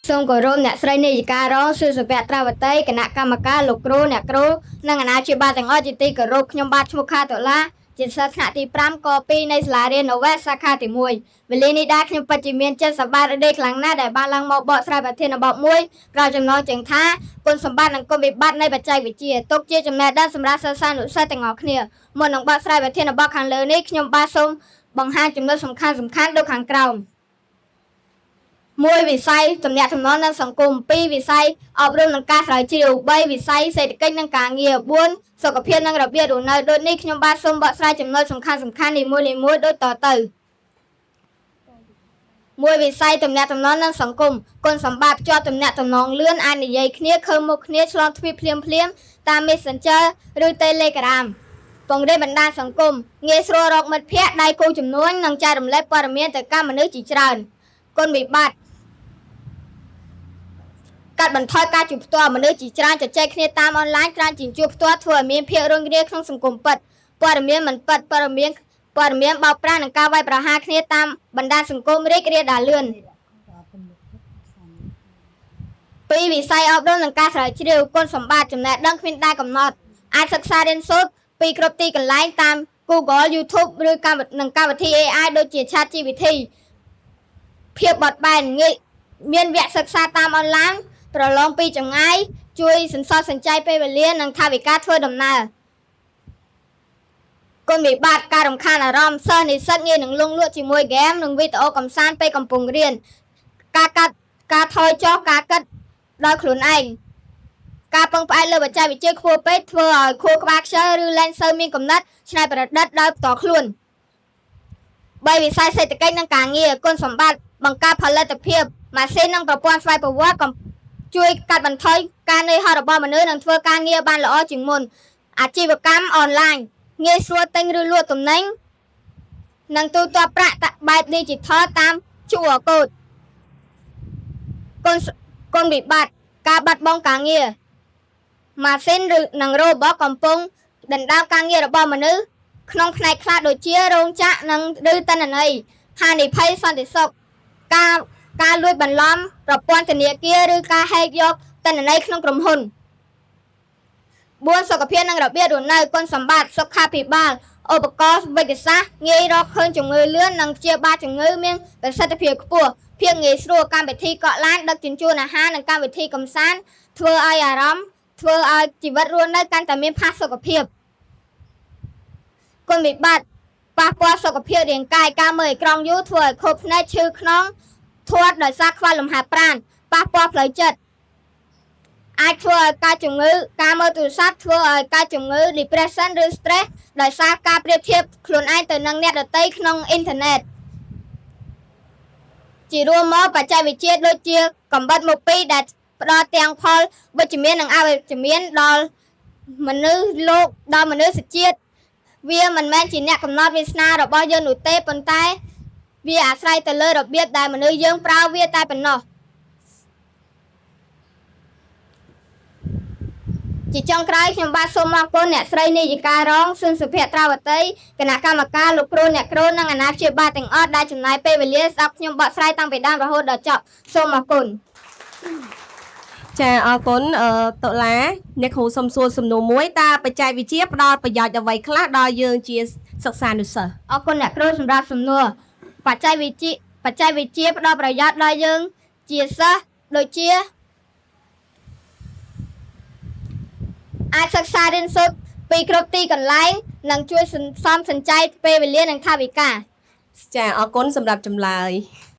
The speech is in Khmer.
សូមគោរពអ្នកស្រីនាយិការរងសុសុភត្រាវតីគណៈកម្មការលោកគ្រូអ្នកគ្រូនិងអាណាព្យាបាលទាំងអស់ជាទីគោរពខ្ញុំបាទឈ្មោះខាតុលាជាសិស្សថ្នាក់ទី5ក2នៃសាលារៀននៅវេសាខាទី1វេលានេះដែរខ្ញុំពិតជាមានចិត្តសប្បាយរីករាយខ្លាំងណាស់ដែលបានឡើងមកបកស្រាយប្រធានបទមួយក្រោយចំណងជើងថាគុណសម្បត្តិនិងគុណវិបត្តិនៃបច្ចេកវិទ្យាទុកជាចំណេះដឹងសម្រាប់សិស្សានុសិស្សទាំងអស់គ្នាមុននឹងបកស្រាយប្រធានបទខាងលើនេះខ្ញុំបាទសូមបង្ហាញចំណុចសំខាន់ដូចខាងក្រោម1វិស័យទំនាក់ទំនងនិងសង្គម2វិស័យអប់រំនិងការស្រាវជ្រាវ3វិស័យសេដ្ឋកិច្ចនិងការងារ4សុខភាពនិងរបៀបរស់នៅដូចនេះខ្ញុំបាទសូមបកស្រាយចំណុចសំខាន់នីមួយៗដូចតទៅ1វិស័យទំនាក់ទំនងនិងសង្គមគុណសម្បត្តិភ្ជាប់ទំនាក់ទំនងលឿនអាចនិយាយគ្នាឃើញមុខគ្នាឆ្លងទ្វីបភ្លាមតាម Messenger ឬ Telegram ពង្រីកបណ្ដាញសង្គមងាយស្រួលរកមិត្តភ័ក្តិដៃគូចំនួននិងចែករំលែកព័ត៌មានទៅកាន់មនុស្សជាច្រើនគុណវិបត្តិកាត់បន្ថយការជួបផ្ទាល់មនុស្សជាច្រើនជជែកគ្នាតាមអនឡាញច្រើនជាងជួបផ្ទាល់ធ្វើឲ្យមានភាពរុញរាក្នុងសង្គមពិតព័ត៌មានមិនពិតព័ត៌មានបោកប្រាស់និងការវាយប្រហារគ្នាតាមបណ្ដាញសង្គមរីករាលដាលលឿន2វិស័យអប់រំនិងការស្រាវជ្រាវគុណសម្បត្តិចំណេះដឹងគ្មានដែនកំណត់អាចសិក្សារៀនសូត្រពីគ្រប់ទីកន្លែងតាម Google YouTube ឬកម្មវិធី AI ដូចជា ChatGPT ភាពបត់បែនងាយមានវគ្គសិក្សាតាមអនឡាញប្រឡងពីចម្ងាយជួយសន្សំសំចៃពេលវេលានិងថវិកាធ្វើដំណើរគុណវិបត្តិការរំខានអារម្មណ៍សិស្សនិស្សិតងាយនឹងលង់លក់ជាមួយហ្គេមនិងវីដេអូកម្សាន្តពេលកំពុងរៀនការថយចុះការគិតដោយខ្លួនឯងការពឹងផ្អែកលើបច្ចេកវិទ្យាខ្ពស់ពេកធ្វើឲ្យខួរក្បាលខ្ជិលឬលែងសូវមានគំនិតច្នៃប្រឌិតដោយផ្ទាល់ខ្លួន3វិស័យសេដ្ឋកិច្ចនិងការងារគុណសម្បត្តិបង្កើតផលិតភាពម៉ាស៊ីននិងប្រព័ន្ធស្វ័យប្រវត្តិជួយកាត់បន្ថយការនឿយហត់របស់មនុស្សនិងធ្វើការងារបានល្អជាងមុនអាជីវកម្មអនឡាញងាយស្រួលទិញឬលក់ទំនិញនិងទូទាត់ប្រាក់បែប Digital តាម QR Code គុណវិបត្តិការបាត់បង់ការងារម៉ាស៊ីននិងរ៉ូបូតកំពុងដណ្ដើមការងាររបស់មនុស្សក្នុងផ្នែកខ្លះដូចជារោងចក្រនិងឬទិន្នន័យហានិភ័យសន្តិសុខការលួចបន្លំប្រព័ន្ធធនាគារឬការហែកយកទិន្នន័យក្នុងក្រុមហ៊ុន4សុខភាពនិងរបៀបរស់នៅគុណសម្បត្តិសុខាភិបាលឧបករណ៍វេជ្ជសាស្ត្រងាយរកឃើញជំងឺលឿននិងព្យាបាលជំងឺមានប្រសិទ្ធភាពខ្ពស់ភាពងាយស្រួលកម្មវិធីកក់ឡានដឹកជញ្ជូនអាហារនិងកម្មវិធីកម្សាន្តធ្វើឲ្យជីវិតរស់នៅកាន់តែមានផាសុកភាពគុណវិបត្តិប៉ះពាល់សុខភាពរាងកាយការមើលអេក្រង់យូរធ្វើឲ្យខួរភ្នែកឈឺខ្នងធាត់ដោយសារខ្វះលំហាត់ប្រាណប៉ះពាល់ផ្លូវចិត្តអាចធ្វើឲ្យការមើលទូរស័ព្ទធ្វើឲ្យការជំងឺ depression ឬ stress ដោយសារការប្រៀបធៀបខ្លួនឯងទៅនឹងអ្នកដទៃក្នុងអ៊ីនធឺណិតជារួមមកបច្ចេកវិទ្យាដូចជាកំបិតមុខពីរដែលផ្ដល់ទាំងផលវិជ្ជមាននិងអវិជ្ជមានដល់មនុស្សជាតិវាមិនមែនជាអ្នកកំណត់វាសនារបស់យើងនោះទេប៉ុន្តែវាអាស្រ័យទៅលើរបៀបដែលមនុស្សយើងប្រើវាតែប៉ុណ្ណោះជាចុងក្រោយខ្ញុំបាទសូមអរគុណអ្នកស្រីនាយិការងស៊ុនសុភត្រាវតីគណៈកម្មការលោកគ្រូអ្នកគ្រូនិងអាណាព្យាបាលទាំងអស់ដែលចំណាយពេលវេលាស្ដាប់ខ្ញុំបកស្រាយតាំងពីដើមរហូតដល់ចប់សូមអរគុណចាអរគុណតុលាអ្នកគ្រូសុំសួរសំណួរមួយតើបច្ចេកវិទ្យាផ្ដល់ប្រយោជន៍អ្វីខ្លះដល់យើងជាសិក្សានុសិស្សអរគុណអ្នកគ្រូសម្រាប់សំណួរបច្ចេកវិទ្យាផ្ដល់ប្រយោជន៍ដល់យើងជាសិស្សដូចជាអាចសិក្សារៀនសូត្រពីគ្រប់ទីកន្លែងនិងជួយសន្សំសំចៃពេលវេលានិងថវិកាចាអរគុណសម្រាប់ចម្លើយ